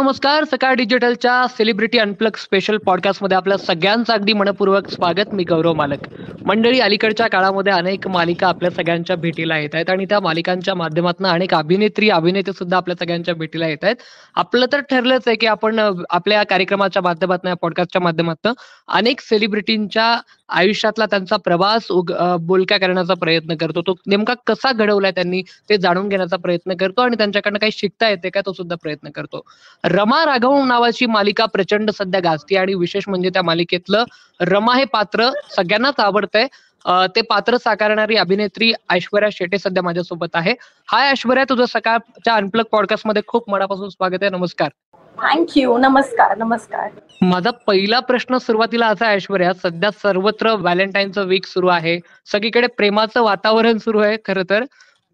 नमस्कार. सकाळ डिजिटलच्या celebrity unplug special पॉडकास्टमध्ये आपल्या सगळ्यांचं अगदी मनपूर्वक स्वागत. मी गौरव मालक. मंडळी, अलीकडच्या काळामध्ये अनेक मालिका आपल्या सगळ्यांच्या भेटीला येत आहेत आणि त्या मालिकांच्या माध्यमातून अनेक अभिनेत्री अभिनेते सुद्धा आपल्या सगळ्यांच्या भेटीला येत आहेत. आपलं तर ठरलंच आहे की आपण आपल्या कार्यक्रमाच्या माध्यमातून, या पॉडकास्टच्या माध्यमातून अनेक सेलिब्रिटींच्या आयुष्यातला त्यांचा प्रवास बोलक्या करण्याचा प्रयत्न करतो. तो नेमका कसा घडवलाय त्यांनी ते जाणून घेण्याचा प्रयत्न करतो आणि त्यांच्याकडनं काही शिकता येते का तो सुद्धा प्रयत्न करतो. रमा राघव नावाची मालिका प्रचंड सध्या गाजते आणि विशेष म्हणजे त्या मालिकेतलं रमा हे पात्र सगळ्यांनाच आवडतंय. ते पात्र साकारणारी अभिनेत्री ऐश्वर्या शेटे सध्या माझ्यासोबत आहे. हाय ऐश्वर्या, तुझं सकाळच्या अनप्लग पॉडकास्ट मध्ये खूप मनापासून स्वागत आहे. नमस्कार. थँक्यू. नमस्कार. नमस्कार. माझा पहिला प्रश्न सुरुवातीला असा आहे ऐश्वर्या, सध्या सर्वत्र व्हॅलेंटाईनचं वीक सुरू आहे, सगळीकडे प्रेमाचं वातावरण सुरू आहे. खरं तर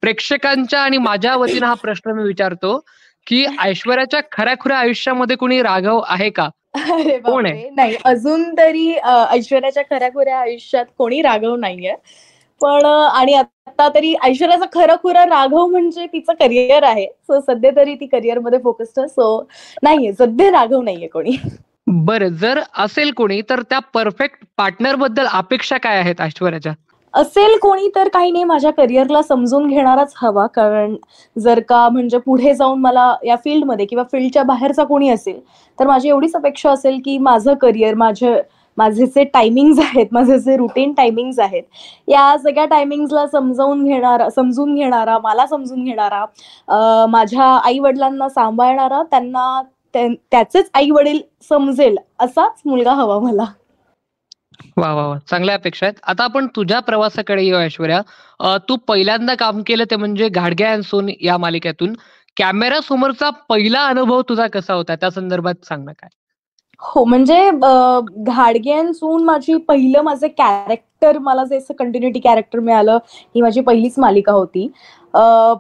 प्रेक्षकांच्या आणि माझ्या वतीनं हा प्रश्न मी विचारतो की ऐश्वर्याच्या खऱ्याखुऱ्या आयुष्यामध्ये कुणी राघव आहे का? अरे कोण बापरे, आहे? नाही अजून तरी ऐश्वर्याच्या खऱ्याखुऱ्या आयुष्यात कोणी राघव नाहीये. पण आणि आता तरी ऐश्वर्याचा खरंखुरा राघव म्हणजे तिचं करिअर आहे. सो सध्या तरी ती करिअर मध्ये फोकस्ड आहे. सो नाहीये, सध्या राघव नाहीये कोणी. बरं, जर असेल कोणी तर त्या परफेक्ट पार्टनर बद्दल अपेक्षा काय आहेत ऐश्वर्याच्या? असेल कोणी तर काही नाही, माझ्या करिअरला समजून घेणाराच हवा. कारण जर का म्हणजे पुढे जाऊन मला या फील्डमध्ये किंवा फील्डच्या बाहेरचा कोणी असेल तर माझी एवढीच अपेक्षा असेल की माझं करिअर, माझे जे टायमिंग्स आहेत, माझे जे रुटीन टायमिंग्स आहेत, या सगळ्या टायमिंग्सला समजून घेणारा, मला समजून घेणारा, माझ्या आई वडिलांना सांभाळणारा, त्यांना त्याचेच आई वडील समजेल असाच मुलगा हवा मला. वा वा वा, चांगल्या अपेक्षा आहेत. आता आपण तुझ्या प्रवासाकडे येऊ ऐश्वर्या. तू पहिल्यांदा काम केलं ते म्हणजे घाडगे अँड सोन या मालिकेतून. कॅमेरा समोरचा पहिला अनुभव तुझा कसा होता, त्या संदर्भात सांग ना काय? हो, म्हणजे घाडगे अँड सून माझं कॅरेक्टर, मला जे कंटिन्युटी कॅरेक्टर मिळालं, ही माझी पहिलीच मालिका होती.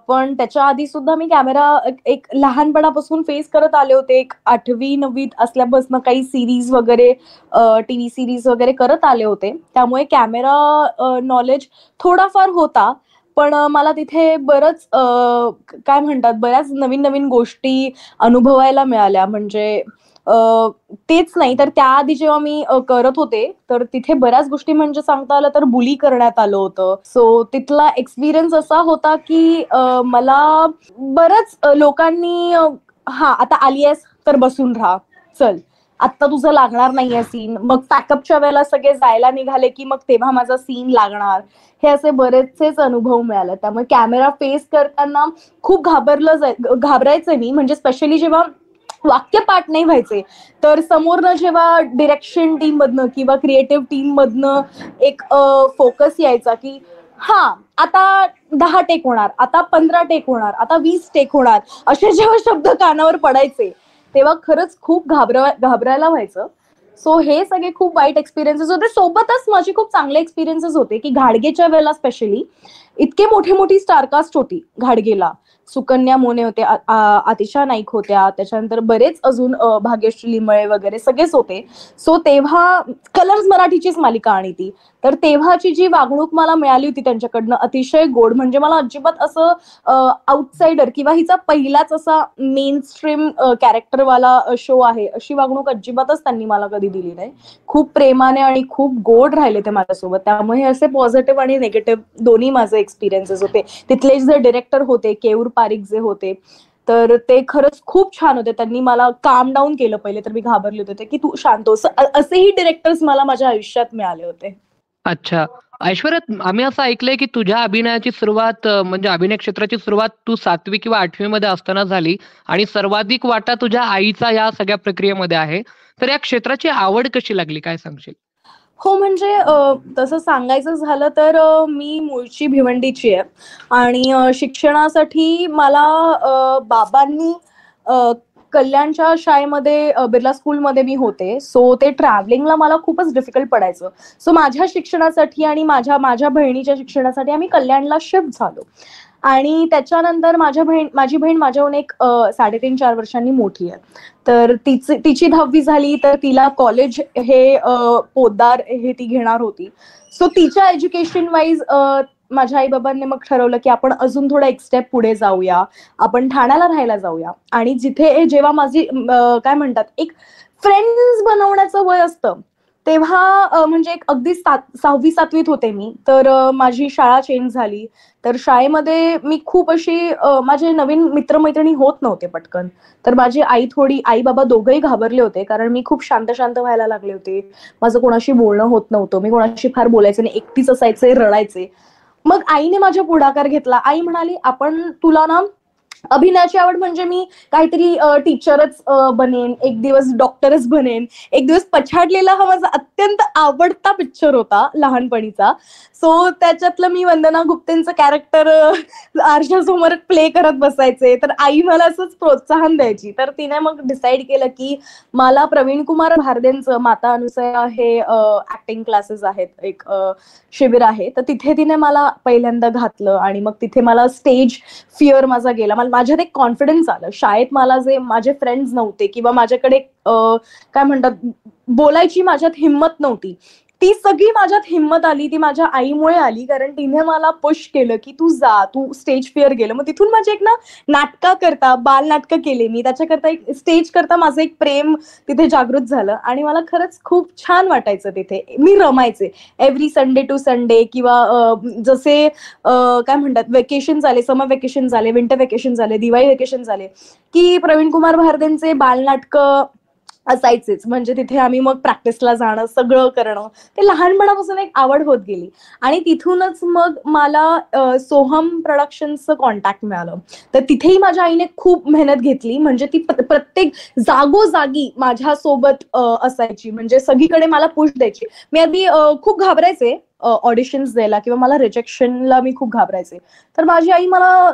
पण त्याच्या आधी सुद्धा मी कॅमेरा एक लहानपणापासून फेस करत आले होते. एक 8वी-9वीत असल्यापासून काही सिरीज वगैरे, टीव्ही सिरीज वगैरे करत आले होते. त्यामुळे कॅमेरा नॉलेज थोडाफार होता. पण मला तिथे बरंच काय म्हणतात, बऱ्याच नवीन नवीन गोष्टी अनुभवायला मिळाल्या. म्हणजे तेच नाही तर त्याआधी जेव्हा मी करत होते तर तिथे बऱ्याच गोष्टी, म्हणजे सांगता आलं तर बुली करण्यात आलं होतं. सो तिथला एक्सपिरियन्स असा होता की मला बरंच लोकांनी आता आली आहेस तर बसून राहा, चल आत्ता तुझं लागणार नाहीये सीन, मग पॅकअपच्या वेळेला सगळे जायला निघाले की मग तेव्हा माझा सीन लागणार, हे असे बरेचसेच अनुभव मिळाले. त्यामुळे कॅमेरा फेस करताना खूप घाबरायचं मी. म्हणजे स्पेशली जेव्हा वाक्य पाठ नाही व्हायचे तर समोरनं जेव्हा डिरेक्शन टीम मधनं किंवा क्रिएटिव्ह टीम मधनं एक फोकस यायचा की आता 10 टेक होणार, आता 15 टेक होणार, आता 20 टेक होणार, असे जेव्हा शब्द कानावर पडायचे तेव्हा खरंच खूप घाबरायला व्हायचं. सो हे सगळे खूप वाईट एक्सपिरियन्सेस होते. सोबतच माझे खूप चांगले एक्सपिरियन्सेस होते की घाडगेच्या वेळेला स्पेशली इतके मोठी स्टारकास्ट होती घाडगेला. सुकन्या मोने होते, आतिशा नाईक होत्या, त्याच्यानंतर बरेच अजून भाग्यश्री लिमळे वगैरे सगळेच होते. सो तेव्हा कलर्स मराठीचीच मालिका आणि ती, तर तेव्हाची जी वागणूक मला मिळाली होती त्यांच्याकडनं अतिशय गोड. म्हणजे मला अजिबात असं आउटसाइडर किंवा हिचा पहिलाच असा मेन स्ट्रीम कॅरेक्टरवाला शो आहे अशी वागणूक अजिबातच त्यांनी मला कधी दिली नाही. खूप प्रेमाने आणि खूप गोड राहिले ते माझ्यासोबत. त्यामुळे असे पॉझिटिव्ह आणि निगेटिव्ह दोन्ही माझे एक्सपिरियन्सेस होते. तिथले जे डिरेक्टर होते, केयूर पारिक जे होते, तर ते खरंच खूप छान होते. त्यांनी मला काम डाऊन केलं. पहिले तर मी घाबरले होते की तू शांत हो. असेही डिरेक्टर्स मला माझ्या आयुष्यात मिळाले होते. अच्छा ऐश्वर्या, आम्ही असं ऐकलंय की तुझ्या अभिनयाची सुरुवात म्हणजे अभिनय क्षेत्राची सुरुवात तू 7वी किंवा 8वी मध्ये असताना झाली आणि सर्वाधिक वाटा तुझ्या आईचा या सगळ्या प्रक्रियेमध्ये आहे. तर या क्षेत्राची आवड कशी लागली, काय सांगशील? हो, म्हणजे तसं सांगायचं झालं तर मी मूळची भिवंडीची आहे आणि शिक्षणासाठी मला बाबांनी कल्याणच्या शाळेमध्ये, बिर्ला स्कूलमध्ये मी होते. सो ते ट्रॅव्हलिंगला मला खूपच डिफिकल्ट पडायचं. सो माझ्या शिक्षणासाठी आणि माझ्या बहिणीच्या शिक्षणासाठी आम्ही कल्याणला शिफ्ट झालो. आणि त्याच्यानंतर माझी बहीण माझ्याहून एक 3.5-4 वर्षांनी मोठी आहे. तर तिची 10वी झाली तर तिला कॉलेज हे पोद्दार हे ती घेणार होती. सो तिच्या एज्युकेशन वाईज माझ्या आई बाबांनी मग ठरवलं की आपण अजून थोडं एक स्टेप पुढे जाऊया, आपण ठाण्याला राहायला जाऊया. आणि जिथे जेव्हा माझी काय म्हणतात एक फ्रेंड्स बनवण्याचं वय असतं तेव्हा म्हणजे एक अगदी 6वी-7वीत होते मी. तर माझी शाळा चेंज झाली. तर शाळेमध्ये मी खूप अशी माझे नवीन मित्रमैत्रिणी होत नव्हते पटकन. तर माझी आई बाबा दोघंही घाबरले होते, कारण मी खूप शांत शांत व्हायला लागले होते. माझं कोणाशी बोलणं होत नव्हतं, मी कोणाशी फार बोलायचे नाही, एकटीच असायचे, रडायचे. मग आईने माझा पुढाकार घेतला. आई म्हणाली, आपण तुला ना अभिनयाची आवड म्हणजे मी काहीतरी टीचरच बनेन, एक दिवस डॉक्टरच बनेन. एक दिवस पछाडलेला हा माझा अत्यंत आवडता पिक्चर होता लहानपणीचा. सो त्याच्यातलं मी वंदना गुप्तेंचं कॅरेक्टर आरशासमोर प्ले करत बसायचे. तर आई मला असंच प्रोत्साहन द्यायची. तर तिने मग डिसाईड केलं की मला प्रवीण कुमार भारदेंचं माता अनुसया हे ऍक्टिंग क्लासेस आहेत, एक शिबिर आहे. तर तिथे तिने मला पहिल्यांदा घातलं आणि मग तिथे मला स्टेज फिअर माझा गेला. माझ्यात एक कॉन्फिडन्स आलं. शाळेत मला जे माझे फ्रेंड्स नव्हते किंवा माझ्याकडे काय म्हणतात बोलायची माझ्यात हिंमत नव्हती, ती सगळी माझ्यात हिंमत आली, ती माझ्या आईमुळे आली. कारण तिने मला पुश केलं की तू जा, तू स्टेज फिअर गेलं. मग तिथून माझे एक ना नाटका करता बाल नाटकं केले मी, त्याच्याकरता एक स्टेज करता माझं एक प्रेम तिथे जागृत झालं आणि मला खरंच खूप छान वाटायचं. तिथे मी रमायचे एव्हरी संडे टू संडे किंवा जसे काय म्हणतात वेकेशन झाले, समर वेकेशन झाले, विंटर वेकेशन झाले, दिवाळी वेकेशन झाले की प्रवीण कुमार भारदेंचे बालनाटकं असायचेच. म्हणजे तिथे आम्ही मग प्रॅक्टिसला जाणं, सगळं करणं, ते लहानपणापासून एक आवड होत गेली. आणि तिथूनच मग मला सोहम प्रोडक्शन्सचं कॉन्टॅक्ट मिळालं. तर तिथेही माझ्या आईने खूप मेहनत घेतली. म्हणजे ती प्रत्येक जागोजागी माझ्यासोबत असायची, म्हणजे सगळीकडे मला पुश द्यायची. मी आधी खूप घाबरायचे ऑडिशन्स द्यायला किंवा मला रिजेक्शनला मी खूप घाबरायचे. तर माझी आई मला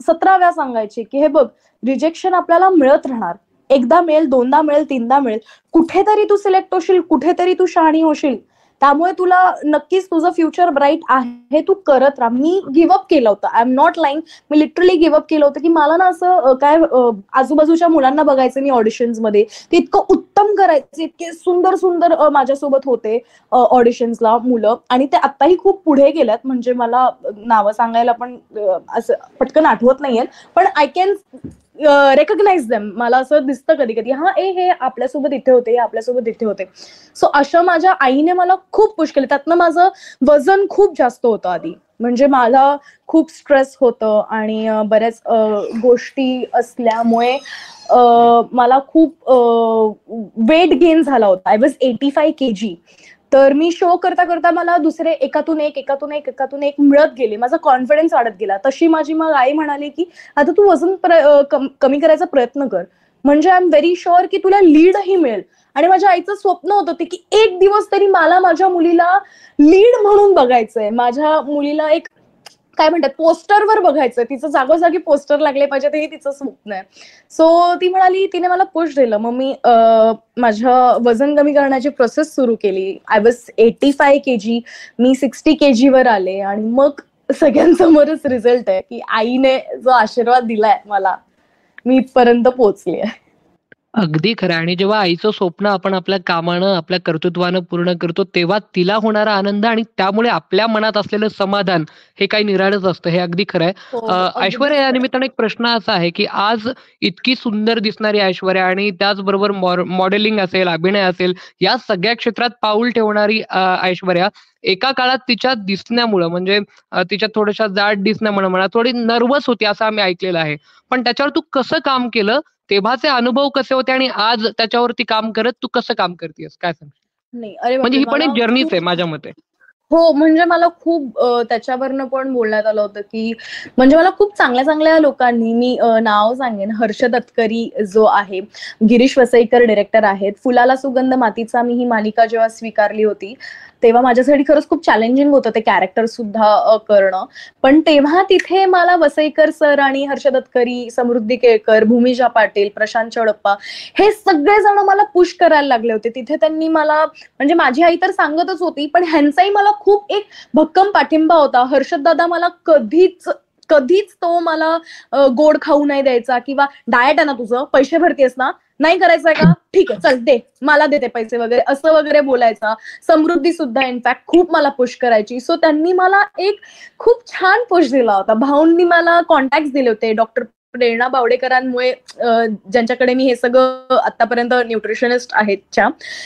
17 वेळा सांगायची की हे बघ, रिजेक्शन आपल्याला मिळत राहणार, एकदा मिळेल, दोनदा मिळेल, तीनदा मिळेल, कुठेतरी तू सिलेक्ट होशील, कुठेतरी तू शहाणी होशील, त्यामुळे तुला नक्कीच तुझं फ्युचर ब्राईट आहे, तू करत राहा. मी गिव्हअप केलं होतं, I am not lying, me literally give up केलं होतं की मला ना असं काय आजूबाजूच्या मुलांना बघायचं मी ऑडिशन्स मध्ये, ते इतकं उत्तम करायचे, इतके सुंदर सुंदर माझ्यासोबत होते ऑडिशन्सला मुलं, आणि ते आत्ताही खूप पुढे गेल्यात. म्हणजे मला नावं सांगायला पण असं पटकन आठवत नाहीये, पण आय कॅन रेकग्नाइज देम. मला असं दिसतं कधी कधी, हा हे आपल्यासोबत इथे होते, हे आपल्यासोबत इथे होते. सो अशा माझ्या आईने मला खूप पुश केलं. त्यातनं माझं वजन खूप जास्त होतं आधी, म्हणजे मला खूप स्ट्रेस होतं आणि बऱ्याच गोष्टी असल्यामुळे मला खूप वेट गेन झाला होता. I was 85 kg. तर मी शो करता करता मला दुसरे एकातून एक मिळत गेले, माझा कॉन्फिडन्स वाढत गेला. तशी माझी मग आई म्हणाली की आता तू वजन कमी करायचा प्रयत्न कर, म्हणजे आय एम व्हेरी शुअर की तुला लीडही मिळेल. आणि माझ्या आईचं स्वप्न होतं ते की एक दिवस तरी मला माझ्या मुलीला लीड म्हणून बघायचंय, माझ्या मुलीला एक काय म्हणतात पोस्टरवर बघायचं, तिचं जागोजागी पोस्टर लागले पाहिजे, हे तिचं स्वप्न आहे. सो ती म्हणाली, तिने मला पुश दिलं. मग मी माझं वजन कमी करण्याची प्रोसेस सुरू केली. I was 85 kg, me 60 kg वर आले. आणि मग सगळ्यांसमोरच रिझल्ट आहे की आईने जो आशीर्वाद दिलाय मला, मी इथपर्यंत पोहोचली आहे. अगदी खरं आहे. आणि जेव्हा आईचं स्वप्न आपण आपल्या कामानं, आपल्या कर्तृत्वानं पूर्ण करतो, तेव्हा तिला होणारा आनंद आणि त्यामुळे आपल्या मनात असलेलं समाधान हे काही निराळंच असतं. हे अगदी खरं आहे. हो, अगदीच ऐश्वर्या, या खरं. निमित्ताने एक प्रश्न असा आहे, की आज इतकी सुंदर दिसणारी ऐश्वर्या आणि त्याचबरोबर मॉडेलिंग असेल, अभिनय असेल, या सगळ्या क्षेत्रात पाऊल ठेवणारी ऐश्वर्या एका काळात तिच्या दिसण्यामुळं म्हणजे तिच्या थोड्याशा जाड दिसण्यामुळे म्हणा, थोडी नर्व्हस होती असं आम्ही ऐकलेलं आहे. पण त्याच्यावर तू कसं काम केलं? तेव्हाचे अनुभव कसे होते आणि आज त्याच्यावरती काम करत तू कसं काम करतेयस? काय सांगशील? नाही, अरे म्हणजे बापरे, ही पण मला एक जर्नीच आहे खूप माझ्या मते. हो, म्हणजे मला खूप त्याच्यावरनं पण बोलण्यात आलं होतं की म्हणजे मला खूप चांगल्या चांगल्या लोकांनी, मी नाव सांगेन, हर्ष दत्तकरी जो आहे, गिरीश वसईकर डायरेक्टर आहेत. फुलाला सुगंध मातीचा मी ही मालिका जेव्हा स्वीकारली होती तेव्हा माझ्यासाठी खरंच खूप चॅलेंजिंग होतं ते कॅरेक्टर सुद्धा करणं. पण तेव्हा तिथे मला वसईकर सर आणि हर्ष दत्तकरी, समृद्धी केळकर, भूमिजा पाटील, प्रशांत चौडप्पा हे सगळेजण मला पुश करायला लागले होते. तिथे त्यांनी मला, म्हणजे माझी आई तर सांगतच होती, पण ह्यांचाही मला खूप एक भक्कम पाठिंबा होता. हर्षद दादा मला कधीच तो मला गोड खाऊ नाही द्यायचा किंवा डाएट आहे ना तुझं, पैसे भरतेस ना, नाही करायचंय का, ठीक आहे चल दे, मला देते पैसे वगैरे, असं वगैरे बोलायचा. समृद्धी सुद्धा इनफॅक्ट खूप मला पुश करायची. सो त्यांनी मला एक खूप छान पुश दिला होता. भाऊंनी मला कॉन्टॅक्ट दिले होते डॉक्टर प्रेरणा बावडेकरांमुळे, ज्यांच्याकडे मी हे सगळं आतापर्यंत न्यूट्रिशनिस्ट आहेत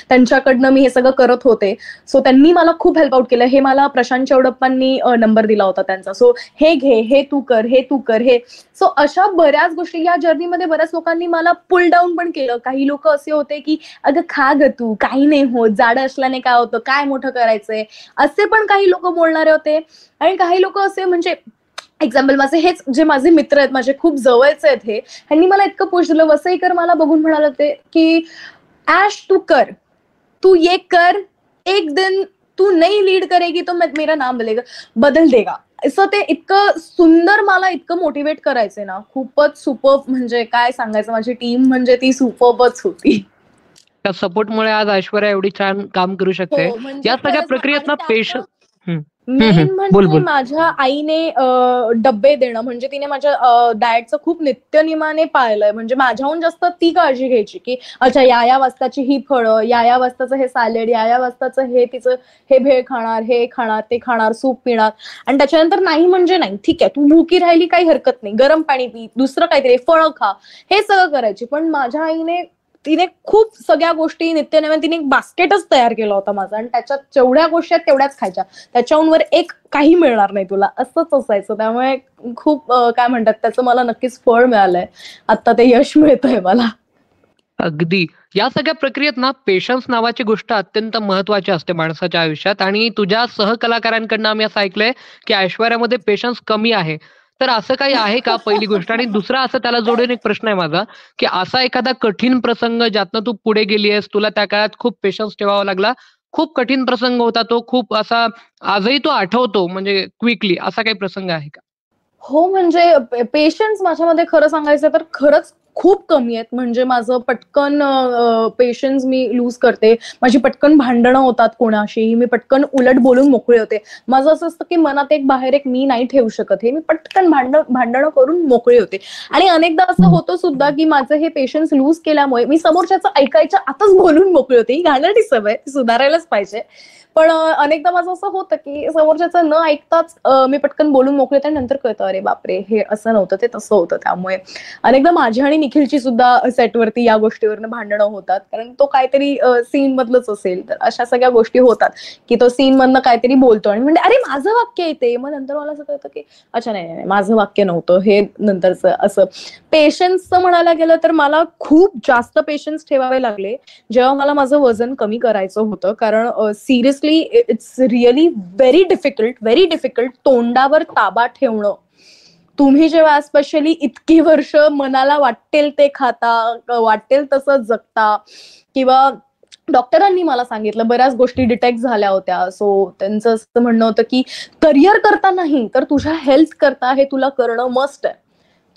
त्यांच्याकडनं मी हे सगळं करत होते. सो त्यांनी मला खूप हेल्प आउट केलं. हे मला प्रशांत चौडप्पांनी नंबर दिला होता त्यांचा. सो हे घे, हे तू कर, हे तू कर, हे. सो अशा बऱ्याच गोष्टी या जर्नीमध्ये बऱ्याच लोकांनी मला पुल डाऊन पण केलं. काही लोक असे होते की अगं खा ग तू, काही नाही होत, जाडं असल्याने काय होतं, काय मोठं करायचंय, असे पण काही लोक बोलणारे होते. आणि काही लोक असे, म्हणजे एक्झाम्पल माझे हेच जे माझे मित्र आहेत, माझे खूप जवळचे आहेत, ह्यांनी मला इतकं पुश दिलं. वसईकर मला बघून म्हणाले होते की ऍश तू कर, तू ये कर, एक दिन तू नहीं लीड करेगी तो मेरा नाम बदल देगा. असं ते इतकं सुंदर मला इतकं मोटिवेट करायचे ना, खूपच सुपर्ब. म्हणजे काय सांगायचं, माझी टीम म्हणजे ती सुपर्बच होती. त्या सपोर्टमुळे आज ऐश्वर्या एवढी छान काम करू शकते. म्हणजे या सगळ्या प्रक्रियेत ना पेशन्स. मेन बोल म्हणजे बोल. माझ्या आईने डब्बे देणं, म्हणजे तिने माझ्या डाएटचं खूप नित्यनियमाने पाळलंय. म्हणजे माझ्याहून जास्त ती काळजी घ्यायची की अच्छा या वाजताची ही फळं, या वाजताचं हे सॅलेड, या वाजताचं हे तिचं हे भेळ खाणार, हे खाणार, ते खाणार, सूप पिणार. आणि त्याच्यानंतर नाही म्हणजे नाही, ठीक आहे तू भुकी राहिली काही हरकत नाही, गरम पाणी पी, दुसरं काहीतरी फळं खा, हे सगळं करायची. पण माझ्या आईने तिने खूप सगळ्या गोष्टी नित्यनेमाने, तिने एक बास्केटच तयार केला होता माझा, आणि त्याच्यात जेवढ्या गोष्टी आहेत तेवढ्याच खायच्या, त्याच्याहून एक काही मिळणार नाही तुला, असंच असायचं. त्यामुळे खूप काय म्हणतात, त्याचं मला नक्कीच फळ मिळालंय. आता ते यश मिळतंय मला. अगदी. या सगळ्या प्रक्रियेत ना पेशन्स नावाची गोष्ट अत्यंत महत्वाची असते माणसाच्या आयुष्यात. आणि तुझ्या सहकलाकारांकडनं आम्ही असं ऐकलंय की ऐश्वर्यामध्ये पेशन्स कमी आहे. तर असं काही आहे का, पहिली गोष्ट. आणि दुसरा असं त्याला जोडून एक प्रश्न आहे माझा, की असा एखादा कठीण प्रसंग ज्यातनं तू पुढे गेली आहेस, तुला त्या काळात खूप पेशन्स ठेवावा लागला, खूप कठीण प्रसंग होता तो, खूप असा आजही तो आठवतो म्हणजे क्विकली, असा काही प्रसंग आहे का? हो, म्हणजे पेशन्स माझ्यामध्ये खरं सांगायचं तर खरंच खूप कमी आहेत. म्हणजे माझं पटकन पेशन्स मी लूज करते. माझी पटकन भांडणं होतात कोणाशीही, मी पटकन उलट बोलून मोकळे होते. माझं असं असतं की मनात एक बाहेर एक मी नाही ठेवू शकत, हे मी पटकन भांडणं करून मोकळे होते. आणि अनेकदा असं होतं सुद्धा की माझं हे पेशन्स लूज केल्यामुळे मी समोरच्याचं ऐकायच्या आताच बोलून मोकळे होते. ही घाणेरडी सवय, ती सुधारायलाच पाहिजे. पण अनेकदा माझं असं होतं की समोरच्याचं न ऐकताच मी पटकन बोलून मोकळे होते, आणि नंतर कळतं अरे बापरे, हे असं नव्हतं, ते तसं होतं. त्यामुळे अनेकदा माझी आणि निखिलची सुद्धा सेटवरती या गोष्टीवरनं भांडणं होतात, कारण तो काहीतरी सीन मधलंच असेल, तर अशा सगळ्या गोष्टी होतात की तो सीन मधनं काहीतरी बोलतो आणि म्हणजे अरे माझं वाक्य येते, मग नंतर मला असं कळतं की अच्छा नाही, माझं वाक्य नव्हतं हे, नंतरचं. असं पेशन्सचं म्हणायला गेलं तर मला खूप जास्त पेशन्स ठेवावे लागले जेव्हा मला माझं वजन कमी करायचं होतं. कारण seriously it's really very difficult तोंडावर ताबा ठेवणं. तुम्ही जेव्हा स्पेशली इतकी वर्ष मनाला वाटेल ते खाता, वाटेल तसं जगता, किंवा डॉक्टरांनी मला सांगितलं, बऱ्याच गोष्टी डिटेक्ट झाल्या होत्या. सो त्यांचं असं म्हणणं होतं की करिअर करता नाही तर तुझ्या हेल्थ करता हे तुला करणं मस्ट आहे.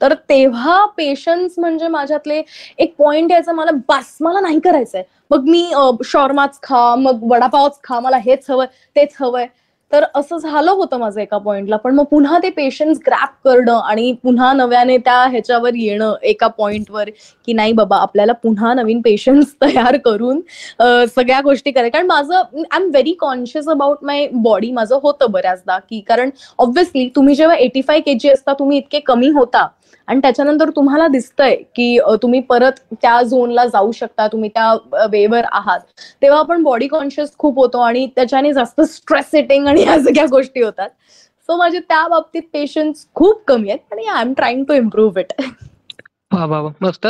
तर तेव्हा पेशन्स म्हणजे माझ्यातले एक पॉइंट यायचा, मला नाही करायचंय, मग मी शॉर्माच खा, मग वडापावच खा, मला हेच हवंय तेच हवंय. तर असं झालं होतं माझं एका पॉइंटला. पण मग पुन्हा ते पेशन्स ग्रॅप करणं आणि पुन्हा नव्याने त्या ह्याच्यावर येणं एका पॉइंटवर, की नाही बाबा आपल्याला पुन्हा नवीन पेशन्स तयार करून सगळ्या गोष्टी करायच्या. कारण माझं I am very conscious about my body. माझं होतं बऱ्याचदा की, कारण ऑब्व्हियसली तुम्ही जेव्हा 85 kg असता, तुम्ही इतके कमी होता आणि त्याच्यानंतर तुम्हाला दिसतंय की तुम्ही परत त्या झोनला जाऊ शकता, तुम्ही त्या वेवर आहात, तेव्हा आपण बॉडी कॉन्शियस खूप होतो आणि त्याच्याने जास्त स्ट्रेस सेटिंग आणि या सगळ्या गोष्टी होतात. सो माझे त्या बाबतीत पेशन्स खूप कमी आहेत आणि I am trying to improve it. वाह! वाह! वाह! मस्त.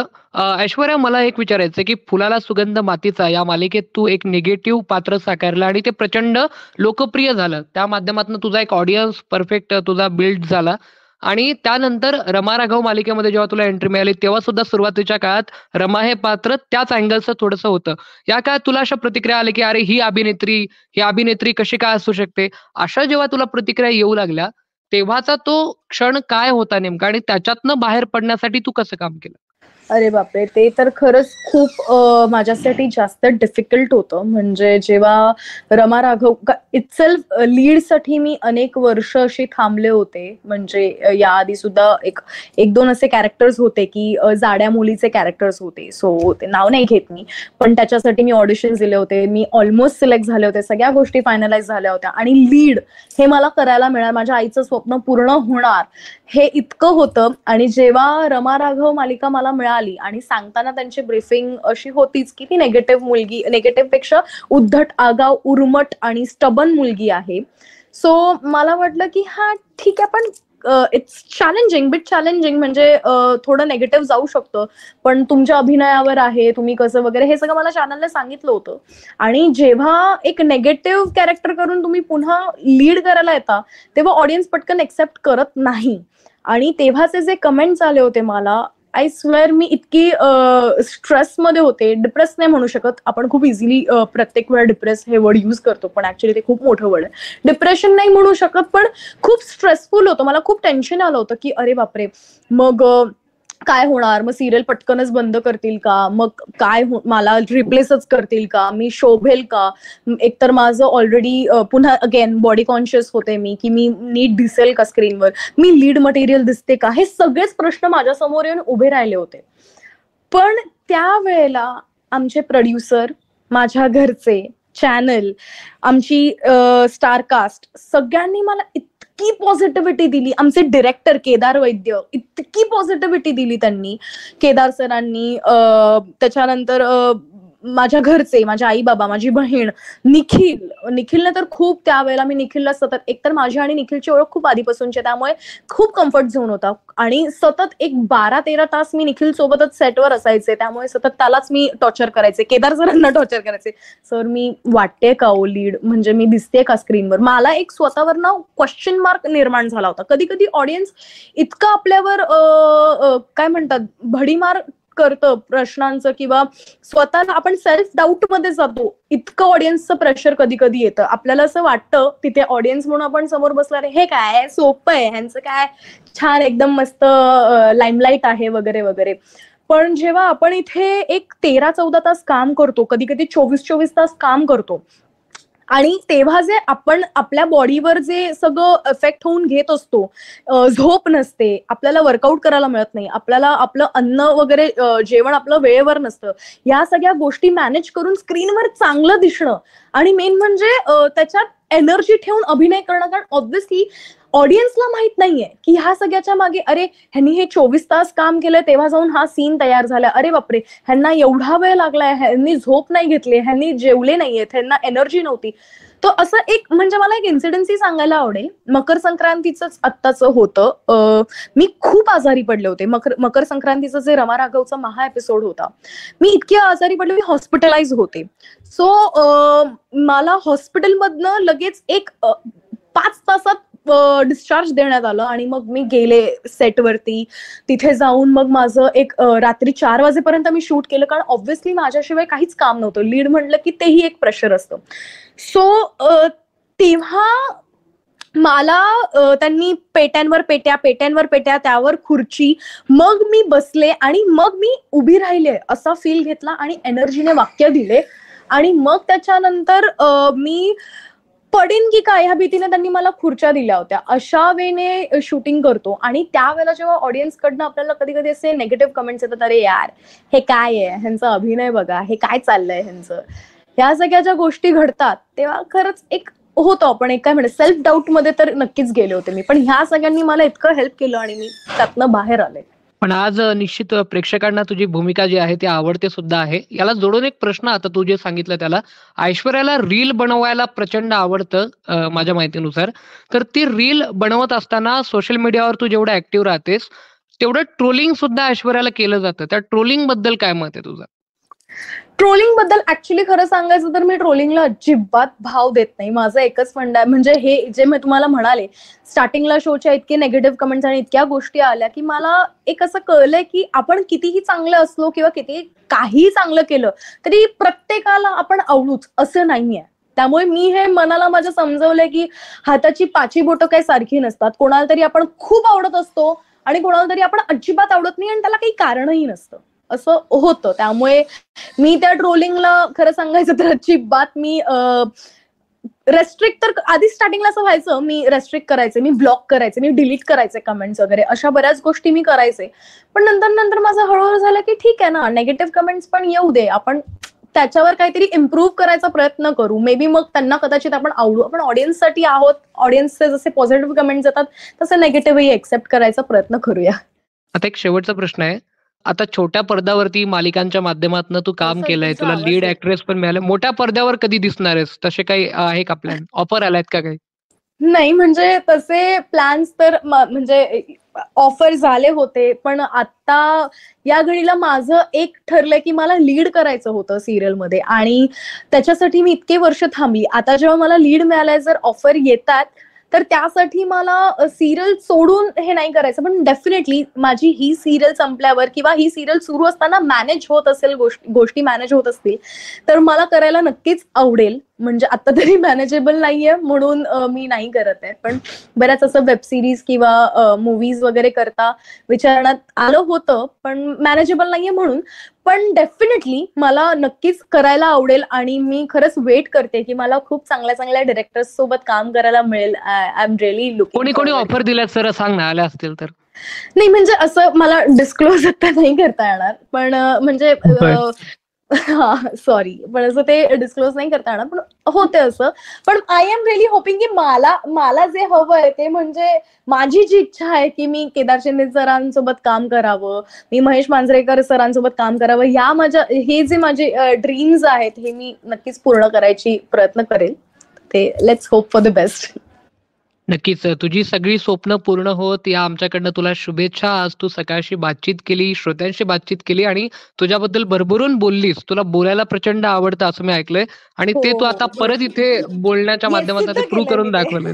ऐश्वर्या, मला एक विचारायचं आहे, की फुलाला सुगंध मातीचा या मालिकेत तू एक निगेटिव्ह पात्र साकारलं आणि ते प्रचंड लोकप्रिय झालं. त्या माध्यमातून तुझा एक ऑडियन्स परफेक्ट तुझा बिल्ड झाला. आणि त्यानंतर रमा राघव मालिकेमध्ये जेव्हा तुला एंट्री मिळाली, तेव्हा सुद्धा सुरुवातीच्या काळात रमा हे पात्र त्याच अँगलचं थोडंसं होतं. या काळात तुला अशा प्रतिक्रिया आल्या, की "अरे ही अभिनेत्री कशी काय असू शकते?" अशा जेव्हा तुला प्रतिक्रिया येऊ लागल्या, तेव्हाचा तो क्षण काय होता नेमका आणि त्याच्यातनं बाहेर पडण्यासाठी तू कसं काम केलं? अरे बापरे, ते तर खरंच खूप माझ्यासाठी जास्त डिफिकल्ट होतं. म्हणजे जेव्हा रमा राघव इटसेल्फ लीडसाठी मी अनेक वर्ष अशी थांबले होते. म्हणजे याआधी सुद्धा एक दोन असे कॅरेक्टर्स होते की जाड्या मुलीचे कॅरेक्टर्स होते. सो ते नाव नाही घेत मी, पण त्याच्यासाठी मी ऑडिशन्स दिले होते. मी ऑलमोस्ट सिलेक्ट झाले होते. सगळ्या गोष्टी फायनलाइज झाल्या होत्या आणि लीड हे मला करायला मिळालं. माझ्या आईचं स्वप्न पूर्ण होणार हे इतकं होतं. आणि जेव्हा रमा राघव मालिका मला मिळाली आणि सांगताना त्यांची ब्रीफिंग अशी होतीच की ती नेगेटिव्ह पेक्षा उद्धट, आगाव, उर्मट आणि स्टबन मुलगी आहे. सो मला वाटलं की हा ठीक आहे, पण इट्स चॅलेंजिंग म्हणजे थोडं नेगेटिव्ह जाऊ शकतं, पण तुमच्या अभिनयावर आहे, तुम्ही कसं वगैरे हे सगळं मला चॅनलने सांगितलं होतं. आणि जेव्हा एक नेगेटिव्ह कॅरेक्टर करून तुम्ही पुन्हा लीड करायला येता, तेव्हा ऑडियन्स पटकन एक्सेप्ट करत नाही. आणि तेव्हाचे जे कमेंट्स आले होते मला, आय स्वेअर मी इतकी स्ट्रेसमध्ये होते. डिप्रेस नाही म्हणू शकत आपण, खूप इझिली प्रत्येक वेळा डिप्रेस हे वर्ड यूज करतो, पण ऍक्च्युली ते खूप मोठं वर्ड आहे. डिप्रेशन नाही म्हणू शकत, पण खूप स्ट्रेसफुल होतं. मला खूप टेन्शन आलं होतं की अरे बापरे, मग काय होणार, मग सिरियल पटकनच बंद करतील का, मग काय मला रिप्लेसच करतील का, मी शोभेल का, एकतर माझं ऑलरेडी पुन्हा अगेन बॉडी कॉन्शियस होते मी की मी नीट दिसेल का स्क्रीनवर, मी लीड मटेरियल दिसते का, हे सगळेच प्रश्न माझ्या समोर येऊन उभे राहिले होते. पण त्यावेळेला आमचे प्रोड्युसर, माझ्या घरचे, चॅनल, आमची स्टारकास्ट सगळ्यांनी मला इतकी पॉझिटिव्हिटी दिली. आमचे डिरेक्टर केदार वैद्य, इतकी पॉझिटिव्हिटी दिली त्यांनी, केदार सरांनी. त्याच्यानंतर माझ्या घरचे, माझे आई बाबा, माझी बहीण, निखिलने तर खूप, त्यावेळेला मी निखिलला सतत, एकतर माझी आणि निखिलची ओळख खूप आधीपासूनची, त्यामुळे खूप कम्फर्ट झोन होता. आणि सतत एक 12-13 तास मी निखिल सोबतच सेटवर असायचे, त्यामुळे सतत त्यालाच मी टॉर्चर करायचे, केदार सरांना टॉर्चर करायचे. सर मी वाटते का ओ लीड, म्हणजे मी दिसते का स्क्रीनवर. मला एक स्वतःवर ना क्वेश्चन मार्क निर्माण झाला होता. कधी कधी ऑडियन्स इतकं आपल्यावर काय म्हणतात भडीमार करतं प्रश्नांचं, किंवा स्वतःला आपण सेल्फ डाऊट मध्ये जातो, इतकं ऑडियन्सचं प्रेशर कधी कधी येतं. आपल्याला असं वाटतं तिथे ऑडियन्स म्हणून आपण समोर बसला, हे काय सोपं आहे, ह्यांचं काय छान एकदम मस्त लाईमलाईट आहे वगैरे वगैरे. पण जेव्हा आपण इथे एक 13-14 तास काम करतो, कधी कधी 24-24 तास काम करतो, आणि तेव्हा जे आपण आपल्या बॉडीवर जे सगळं इफेक्ट होऊन घेत असतो, झोप नसते, आपल्याला वर्कआउट करायला मिळत नाही, आपल्याला आपलं अन्न वगैरे जेवण आपलं वेळेवर नसतं, या सगळ्या गोष्टी मॅनेज करून स्क्रीनवर चांगलं दिसणं, आणि मेन म्हणजे त्याच्यात एनर्जी ठेवून अभिनय करणं. कारण ऑब्व्हियसली ऑडियन्सला माहित नाहीये की ह्या सगळ्याच्या मागे, अरे ह्यांनी हे 24 तास काम केलंय तेव्हा जाऊन हा सीन तयार झालाय, अरे बापरे ह्यांना एवढा वेळ लागलाय, ह्यांनी झोप नाही घेतली, ह्यांनी जेवले नाहीयेत, ह्यांना एनर्जी नव्हती. तर असं एक, म्हणजे मला एक इन्सिडेन्सही सांगायला आवडेल. मकर संक्रांतीच आत्ताचं होतं. मी खूप आजारी पडले होते. मकर संक्रांतीचं जे रमा राघवचा महा एपिसोड होता, मी इतकी आजारी पडले, मी हॉस्पिटलाइज होते. सो मला हॉस्पिटलमधनं लगेच एक 5 तासात डिस्चार्ज देण्यात आलं, आणि मग मी गेले सेटवरती. तिथे जाऊन मग माझं एक रात्री 4 वाजेपर्यंत मी शूट केलं, कारण ऑब्व्हियसली माझ्याशिवाय काहीच काम नव्हतं. लीड म्हटलं की तेही एक प्रेशर असतं. सो तेव्हा मला त्यांनी पेट्यांवर पेट्या, त्यावर खुर्ची, मग मी बसले आणि मग मी उभी राहिले असा फील घेतला आणि एनर्जीने वाक्य दिले. आणि मग त्याच्यानंतर मी पडेन की काय ह्या भीतीने त्यांनी मला खुर्च्या दिल्या होत्या. अशा वेने शूटिंग करतो. आणि त्यावेळेला जेव्हा ऑडियन्स कडनं आपल्याला कधी कधी असे निगेटिव्ह कमेंट्स येतात, अरे यार हे काय आहे, ह्यांचा अभिनय बघा, हे काय चाललंय ह्यांचं, ह्या सगळ्या ज्या गोष्टी घडतात, तेव्हा खरंच एक होतो, आपण एक काय म्हणते सेल्फ डाऊट मध्ये तर नक्कीच गेले होते मी. पण ह्या सगळ्यांनी मला इतकं हेल्प केलं आणि मी त्यातनं बाहेर आले. पण आज निश्चित प्रेक्षकांना तुझी भूमिका जी आहे ती आवडते सुद्धा आहे. याला जोडून एक प्रश्न, आता तू जे सांगितलं त्याला, ऐश्वर्याला रील बनवायला प्रचंड आवडतं माझ्या माहितीनुसार. तर ती रील बनवत असताना सोशल मीडियावर तू जेवढं ऍक्टिव्ह राहतेस, तेवढं ट्रोलिंग सुद्धा ऐश्वर्याला केलं जातं. त्या ट्रोलिंग बद्दल काय मत आहे तुझं? ट्रोलिंग बद्दल ऍक्च्युली खरं सांगायचं तर मी ट्रोलिंगला अजिबात भाव देत नाही. माझं एकच म्हणणं आहे, म्हणजे हे जे मी तुम्हाला म्हणाले स्टार्टिंगला शोच्या इतके नेगेटिव्ह कमेंट्स आणि इतक्या गोष्टी आल्या की मला एक असं कळलंय की आपण कितीही चांगलं असलो किंवा किती काही चांगलं केलं तरी प्रत्येकाला आपण आवडूच असं नाहीये. त्यामुळे मी हे मनाला माझ्या समजवलंय की हाताची 5 बोटं काही सारखी नसतात. कोणाला तरी आपण खूप आवडत असतो आणि कोणाला तरी आपण अजिबात आवडत नाही, आणि त्याला काही कारणही नसतं. असं होतं. त्यामुळे मी त्या ट्रोलिंगला खरं सांगायचं तर अजिबात मी रेस्ट्रिक्ट तर आधी स्टार्टिंगला असं व्हायचं, मी रेस्ट्रिक्ट करायचे, मी ब्लॉक करायचे, मी डिलीट करायचे कमेंट्स वगैरे, अशा बऱ्याच गोष्टी मी करायचे. पण नंतर माझं हळूहळू झालं की ठीक आहे ना, नेगेटिव्ह कमेंट्स पण येऊ दे, आपण त्याच्यावर काहीतरी इम्प्रूव्ह करायचा प्रयत्न करू. मे बी मग त्यांना कदाचित आपण आवडू. आपण ऑडियन्ससाठी आहोत, ऑडियन्सचे जसे पॉझिटिव्ह कमेंट्स येतात तसे नेगेटिव्हही एक्सेप्ट करायचा प्रयत्न करूया. आता एक शेवटचा प्रश्न आहे. आता छोट्या पडद्यावरती मालिकांच्या माध्यमातून तू काम सर, केलंय, तुमचा तुला आवाज लीड येत ऍक्ट्रेस पण मिळालं. मोठ्या पडद्यावर कधी दिसणार आहेस? तसे काही आहे का प्लॅन? ऑफर आलायत का काही? नाही, म्हणजे तसे प्लॅन्स तर म्हणजे ऑफर झाले होते, पण आता या घडीला माझं एक ठरलंय की मला लीड करायचं होतं सिरियलमध्ये आणि त्याच्यासाठी मी इतके वर्ष थांबली. आता जेव्हा मला लीड मिळालंय, जर ऑफर येतात तर त्यासाठी मला सिरियल सोडून हे नाही करायचं. पण डेफिनेटली माझी ही सिरियल संपल्यावर किंवा ही सिरियल सुरू असताना मॅनेज होत असेल, गोष्टी मॅनेज होत असतील तर मला करायला नक्कीच आवडेल. म्हणजे आता तरी मॅनेजेबल नाहीये म्हणून मी नाही करत आहे. पण बऱ्याच असं वेब सिरीज किंवा मूवीज वगैरे करता विचारण्यात आलं होतं, पण मॅनेजेबल नाहीये म्हणून. पण डेफिनेटली मला नक्कीच करायला आवडेल आणि मी खरंच वेट करते की मला खूप चांगल्या चांगल्या डिरेक्टर्स सोबत काम करायला मिळेल. I am really looking. कोणी ऑफर दिल्यात सर सांग ना, आल्या असतील तर? नाही, म्हणजे असं मला डिस्क्लोज आता नाही करता येणार, पण म्हणजे हा सॉरी, पण असं ते डिस्क्लोज नाही करता येणार, पण होते असं. पण आय एम रिअली होपिंग की मला जे हवंय ते म्हणजे माझी जी इच्छा आहे की मी केदार शिंदे सरांसोबत काम करावं, मी महेश मांजरेकर सरांसोबत काम करावं, हे जे माझे ड्रीम्स आहेत हे मी नक्कीच पूर्ण करायची प्रयत्न करेल. ते let's hope for the best. नक्कीच. तुझी सगळी स्वप्न पूर्ण होत या आमच्याकडनं तुला शुभेच्छा. आज तू सकाळशी बातचीत केली, श्रोत्यांशी बातचीत केली आणि तुझ्याबद्दल भरभरून बोललीस. तुला बोलायला प्रचंड आवडतं असं मी ऐकलंय आणि ते तू आता परत इथे बोलण्याच्या माध्यमातून ते प्रूव्ह करून दाखवलंय.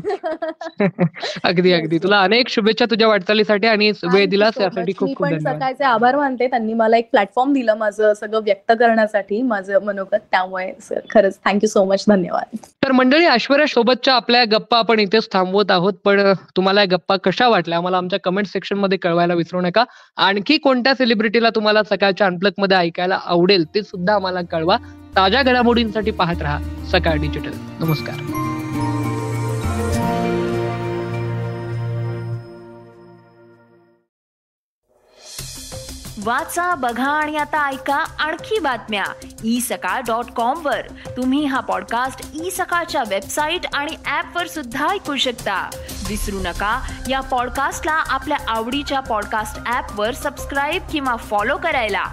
अगदी. तुला अनेक शुभेच्छा तुझ्या वाटचालीसाठी आणि वेळ दिलास यासाठी मी खूप खूप पण धन्यवाद. सकाळचे आभार मानते. त्यांनी मला एक प्लॅटफॉर्म दिलं माझं सगळं व्यक्त करण्यासाठी, माझं मनोगत. त्यामुळे सर खरंच थँक्यू सो मच. धन्यवाद. तर मंडळी, ऐश्वर्या सोबतच्या आपल्या गप्पा आपण इथेच थांबवत आहोत. पण तुम्हाला या गप्पा कशा वाटल्या आम्हाला आमच्या कमेंट सेक्शन मध्ये कळवायला विसरू नका. आणखी कोणत्या सेलिब्रिटीला तुम्हाला सकाळच्या अनप्लग मध्ये ऐकायला आवडेल ते सुद्धा आम्हाला कळवा. ताज्या घडामोडींसाठी पाहत राहा सकाळ डिजिटल. नमस्कार. वाचा, बघा आणि आता ऐका आणखी बातम्या isakal.com वर. तुम्ही हा पॉडकास्ट isakal वेबसाईट आणि ऍप वर सुद्धा ऐकू शकता. विसरू नका या पॉडकास्टला आपल्या आवडीच्या पॉडकास्ट ऍप वर सबस्क्राईब किंवा फॉलो करायला.